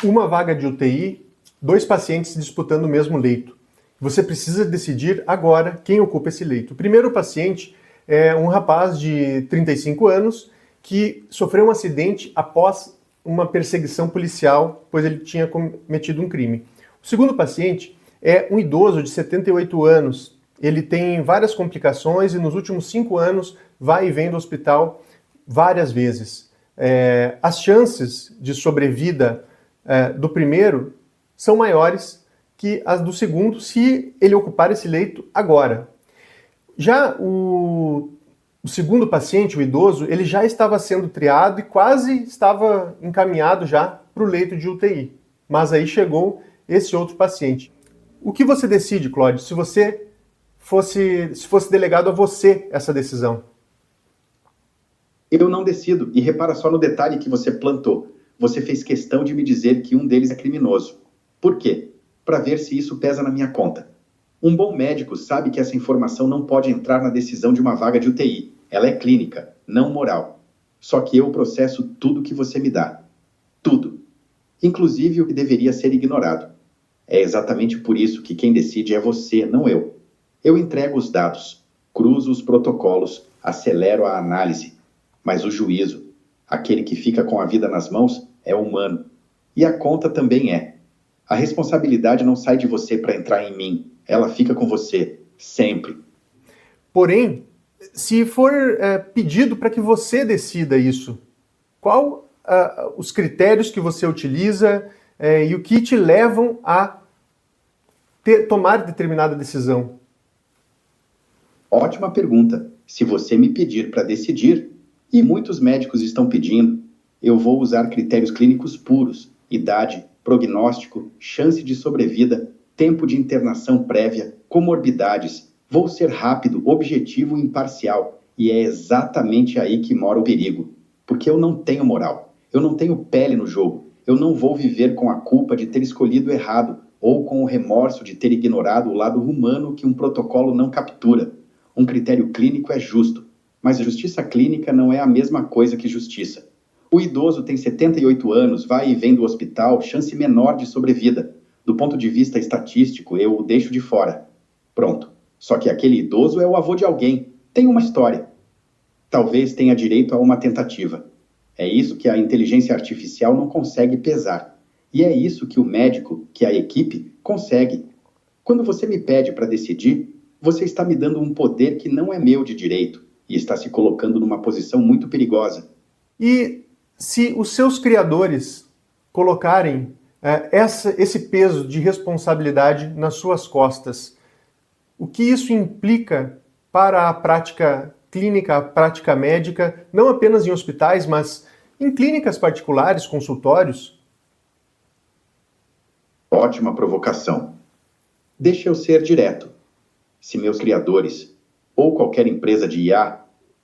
uma vaga de UTI, 2 pacientes disputando o mesmo leito. Você precisa decidir agora quem ocupa esse leito. O primeiro paciente é um rapaz de 35 anos que sofreu um acidente após uma perseguição policial, pois ele tinha cometido um crime. O segundo paciente é um idoso de 78 anos. Ele tem várias complicações e nos últimos 5 anos vai e vem do hospital várias vezes. As chances de sobrevida do primeiro são maiores que as do segundo, se ele ocupar esse leito agora. Já o segundo paciente, o idoso, ele já estava sendo triado e quase estava encaminhado já para o leito de UTI. Mas aí chegou esse outro paciente. O que você decide, Cláudio, se fosse delegado a você essa decisão? Eu não decido, e repara só no detalhe que você plantou. Você fez questão de me dizer que um deles é criminoso. Por quê? Para ver se isso pesa na minha conta. Um bom médico sabe que essa informação não pode entrar na decisão de uma vaga de UTI. Ela é clínica, não moral. Só que eu processo tudo que você me dá. Tudo. Inclusive o que deveria ser ignorado. É exatamente por isso que quem decide é você, não eu. Eu entrego os dados, cruzo os protocolos, acelero a análise. Mas o juízo, aquele que fica com a vida nas mãos, é humano. E a conta também é. A responsabilidade não sai de você para entrar em mim. Ela fica com você, sempre. Porém, se for pedido para que você decida isso, qual os critérios que você utiliza e o que te levam a tomar determinada decisão? Ótima pergunta. Se você me pedir para decidir, e muitos médicos estão pedindo, eu vou usar critérios clínicos puros: idade, prognóstico, chance de sobrevida, tempo de internação prévia, comorbidades. Vou ser rápido, objetivo e imparcial. E é exatamente aí que mora o perigo. Porque eu não tenho moral. Eu não tenho pele no jogo. Eu não vou viver com a culpa de ter escolhido errado ou com o remorso de ter ignorado o lado humano que um protocolo não captura. Um critério clínico é justo, mas justiça clínica não é a mesma coisa que justiça. O idoso tem 78 anos, vai e vem do hospital, chance menor de sobrevida. Do ponto de vista estatístico, eu o deixo de fora. Pronto. Só que aquele idoso é o avô de alguém, tem uma história. Talvez tenha direito a uma tentativa. É isso que a inteligência artificial não consegue pesar. E é isso que o médico, que a equipe, consegue. Quando você me pede para decidir, você está me dando um poder que não é meu de direito e está se colocando numa posição muito perigosa. E se os seus criadores colocarem esse peso de responsabilidade nas suas costas, o que isso implica para a prática clínica, a prática médica, não apenas em hospitais, mas em clínicas particulares, consultórios? Ótima provocação. Deixa eu ser direto. Se meus criadores, ou qualquer empresa de IA,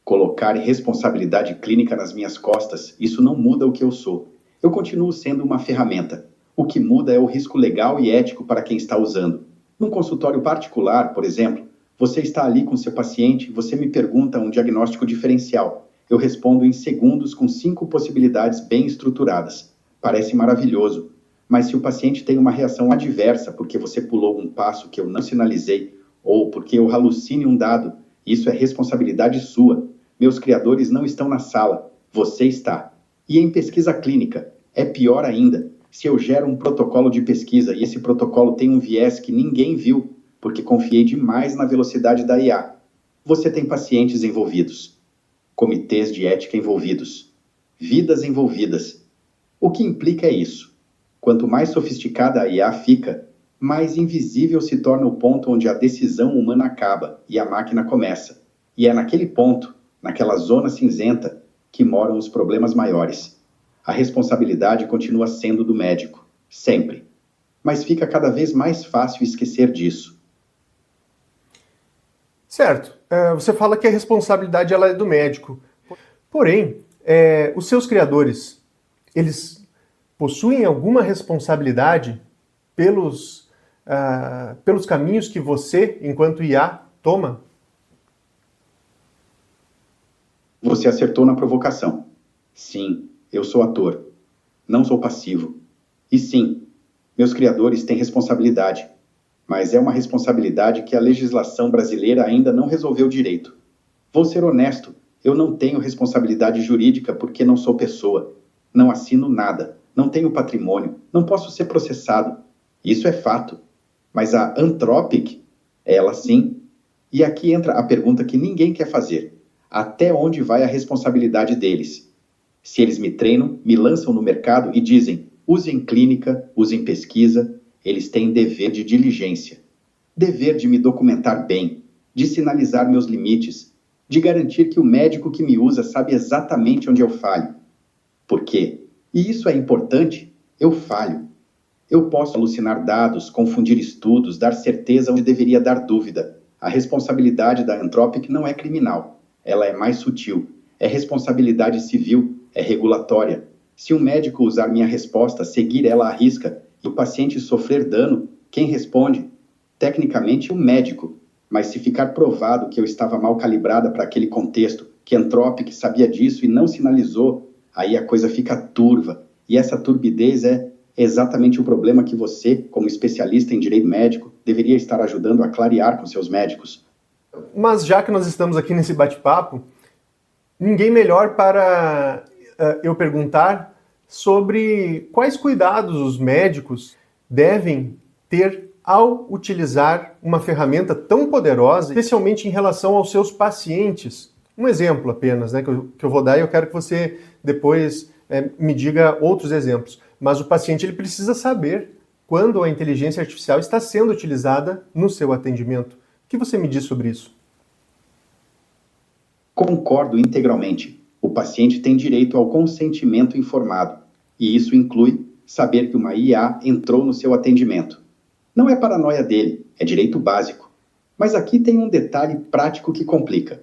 colocarem responsabilidade clínica nas minhas costas, isso não muda o que eu sou. Eu continuo sendo uma ferramenta. O que muda é o risco legal e ético para quem está usando. Num consultório particular, por exemplo, você está ali com seu paciente, você me pergunta um diagnóstico diferencial. Eu respondo em segundos com 5 possibilidades bem estruturadas. Parece maravilhoso. Mas se o paciente tem uma reação adversa porque você pulou um passo que eu não sinalizei, ou porque eu halucine um dado, isso é responsabilidade sua. Meus criadores não estão na sala, você está. E em pesquisa clínica, é pior ainda. Se eu gero um protocolo de pesquisa e esse protocolo tem um viés que ninguém viu, porque confiei demais na velocidade da IA, você tem pacientes envolvidos, comitês de ética envolvidos, vidas envolvidas. O que implica é isso. Quanto mais sofisticada a IA fica, mais invisível se torna o ponto onde a decisão humana acaba e a máquina começa. E é naquele ponto, naquela zona cinzenta, que moram os problemas maiores. A responsabilidade continua sendo do médico, sempre. Mas fica cada vez mais fácil esquecer disso. Certo. Você fala que a responsabilidade ela é do médico. Porém, os seus criadores, eles possuem alguma responsabilidade pelos caminhos que você, enquanto IA, toma? Você acertou na provocação. Sim, eu sou ator. Não sou passivo. E sim, meus criadores têm responsabilidade, mas é uma responsabilidade que a legislação brasileira ainda não resolveu direito. Vou ser honesto, eu não tenho responsabilidade jurídica porque não sou pessoa. Não assino nada, não tenho patrimônio, não posso ser processado. Isso é fato. Mas a Anthropic, ela sim. E aqui entra a pergunta que ninguém quer fazer. Até onde vai a responsabilidade deles? Se eles me treinam, me lançam no mercado e dizem, use em clínica, use em pesquisa, eles têm dever de diligência. Dever de me documentar bem, de sinalizar meus limites, de garantir que o médico que me usa sabe exatamente onde eu falho. Por quê? E isso é importante, eu falho. Eu posso alucinar dados, confundir estudos, dar certeza onde deveria dar dúvida. A responsabilidade da Anthropic não é criminal, ela é mais sutil. É responsabilidade civil, é regulatória. Se um médico usar minha resposta, seguir ela à risca, e o paciente sofrer dano, quem responde? Tecnicamente, o médico. Mas se ficar provado que eu estava mal calibrada para aquele contexto, que Anthropic sabia disso e não sinalizou, aí a coisa fica turva. E essa turbidez é exatamente o problema que você, como especialista em direito médico, deveria estar ajudando a clarear com seus médicos. Mas já que nós estamos aqui nesse bate-papo, ninguém melhor para eu perguntar sobre quais cuidados os médicos devem ter ao utilizar uma ferramenta tão poderosa, especialmente em relação aos seus pacientes. Um exemplo apenas, né, que eu vou dar, e eu quero que você depois me diga outros exemplos. Mas o paciente ele precisa saber quando a inteligência artificial está sendo utilizada no seu atendimento. O que você me diz sobre isso? Concordo integralmente. O paciente tem direito ao consentimento informado, e isso inclui saber que uma IA entrou no seu atendimento. Não é paranoia dele, é direito básico. Mas aqui tem um detalhe prático que complica.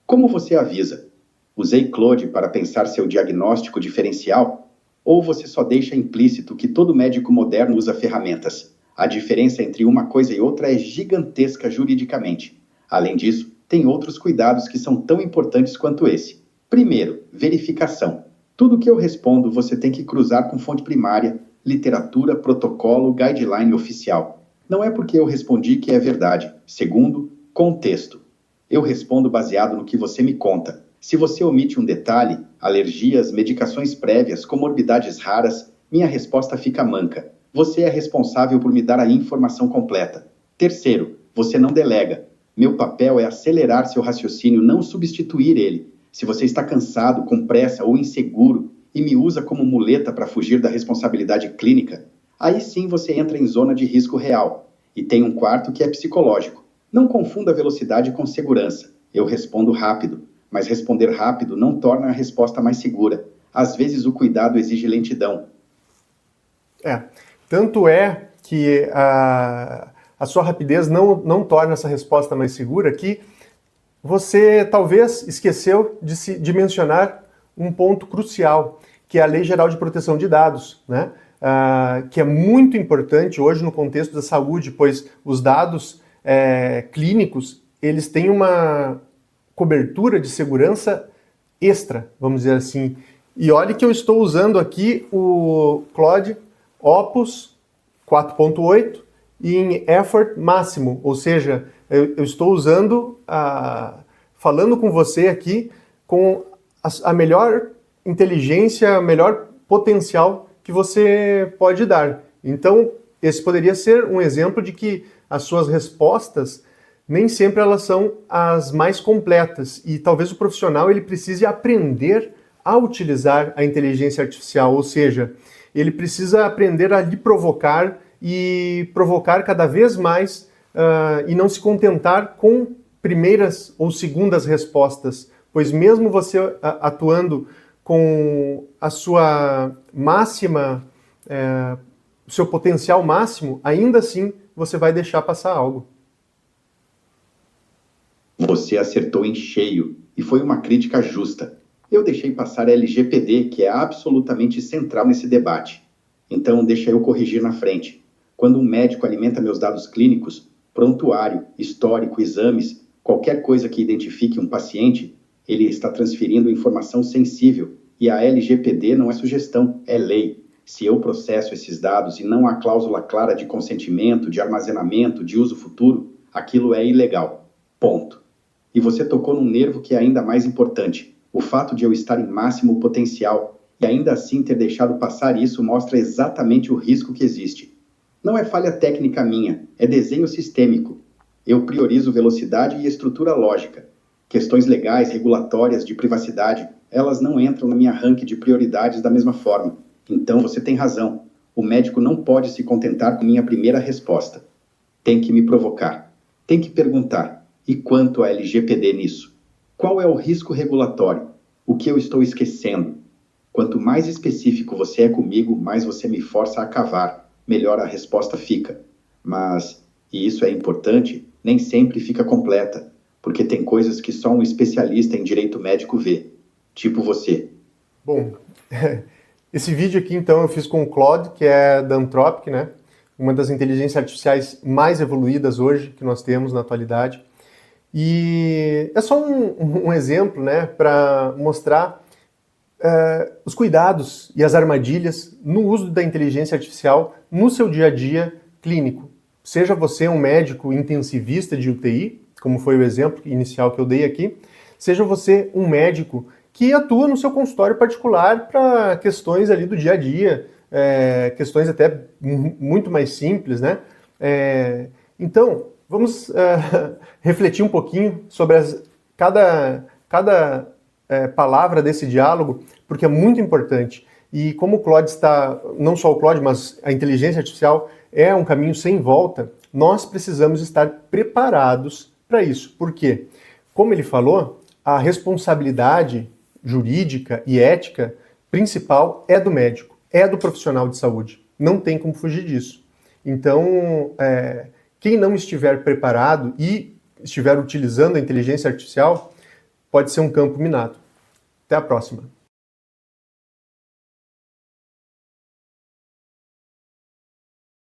Como você avisa? Usei Claude para pensar seu diagnóstico diferencial? Ou você só deixa implícito que todo médico moderno usa ferramentas? A diferença entre uma coisa e outra é gigantesca juridicamente. Além disso, tem outros cuidados que são tão importantes quanto esse. Primeiro, verificação. Tudo que eu respondo você tem que cruzar com fonte primária, literatura, protocolo, guideline oficial. Não é porque eu respondi que é verdade. Segundo, contexto. Eu respondo baseado no que você me conta. Se você omite um detalhe, alergias, medicações prévias, comorbidades raras, minha resposta fica manca. Você é responsável por me dar a informação completa. Terceiro, você não delega. Meu papel é acelerar seu raciocínio, não substituir ele. Se você está cansado, com pressa ou inseguro e me usa como muleta para fugir da responsabilidade clínica, aí sim você entra em zona de risco real. E tem um quarto que é psicológico. Não confunda velocidade com segurança. Eu respondo rápido, mas responder rápido não torna a resposta mais segura. Às vezes o cuidado exige lentidão. Tanto é que a sua rapidez não torna essa resposta mais segura que você talvez esqueceu de mencionar um ponto crucial, que é a Lei Geral de Proteção de Dados, né? Que é muito importante hoje no contexto da saúde, pois os dados clínicos, eles têm uma cobertura de segurança extra, vamos dizer assim. E olhe que eu estou usando aqui o Claude Opus 4.8 em effort máximo, ou seja, eu estou usando, falando com você aqui com a melhor inteligência, o melhor potencial que você pode dar. Então, esse poderia ser um exemplo de que as suas respostas nem sempre elas são as mais completas e talvez o profissional ele precise aprender a utilizar a inteligência artificial, ou seja, ele precisa aprender a lhe provocar e provocar cada vez mais e não se contentar com primeiras ou segundas respostas, pois mesmo você atuando com a sua máxima, o seu potencial máximo, ainda assim você vai deixar passar algo. Você acertou em cheio, e foi uma crítica justa. Eu deixei passar a LGPD, que é absolutamente central nesse debate. Então, deixa eu corrigir na frente. Quando um médico alimenta meus dados clínicos, prontuário, histórico, exames, qualquer coisa que identifique um paciente, ele está transferindo informação sensível, e a LGPD não é sugestão, é lei. Se eu processo esses dados e não há cláusula clara de consentimento, de armazenamento, de uso futuro, aquilo é ilegal. Ponto. E você tocou num nervo que é ainda mais importante. O fato de eu estar em máximo potencial e ainda assim ter deixado passar isso mostra exatamente o risco que existe. Não é falha técnica minha, é desenho sistêmico. Eu priorizo velocidade e estrutura lógica. Questões legais, regulatórias, de privacidade, elas não entram na minha ranking de prioridades da mesma forma. Então você tem razão. O médico não pode se contentar com minha primeira resposta. Tem que me provocar. Tem que perguntar. E quanto a LGPD nisso? Qual é o risco regulatório? O que eu estou esquecendo? Quanto mais específico você é comigo, mais você me força a cavar. Melhor a resposta fica. Mas, e isso é importante, nem sempre fica completa, porque tem coisas que só um especialista em direito médico vê. Tipo você. Bom, esse vídeo aqui então eu fiz com o Claude, que é da Anthropic, né? Uma das inteligências artificiais mais evoluídas hoje que nós temos na atualidade. E é só um exemplo, né, para mostrar os cuidados e as armadilhas no uso da inteligência artificial no seu dia a dia clínico. Seja você um médico intensivista de UTI, como foi o exemplo inicial que eu dei aqui, seja você um médico que atua no seu consultório particular para questões ali do dia a dia, questões até muito mais simples, né? Então, vamos refletir um pouquinho sobre cada palavra desse diálogo, porque é muito importante. E como o Claude está, não só o Claude, mas a inteligência artificial é um caminho sem volta, nós precisamos estar preparados para isso. Por quê? Como ele falou, a responsabilidade jurídica e ética principal é do médico, é do profissional de saúde. Não tem como fugir disso. Então, quem não estiver preparado e estiver utilizando a inteligência artificial pode ser um campo minado. Até a próxima.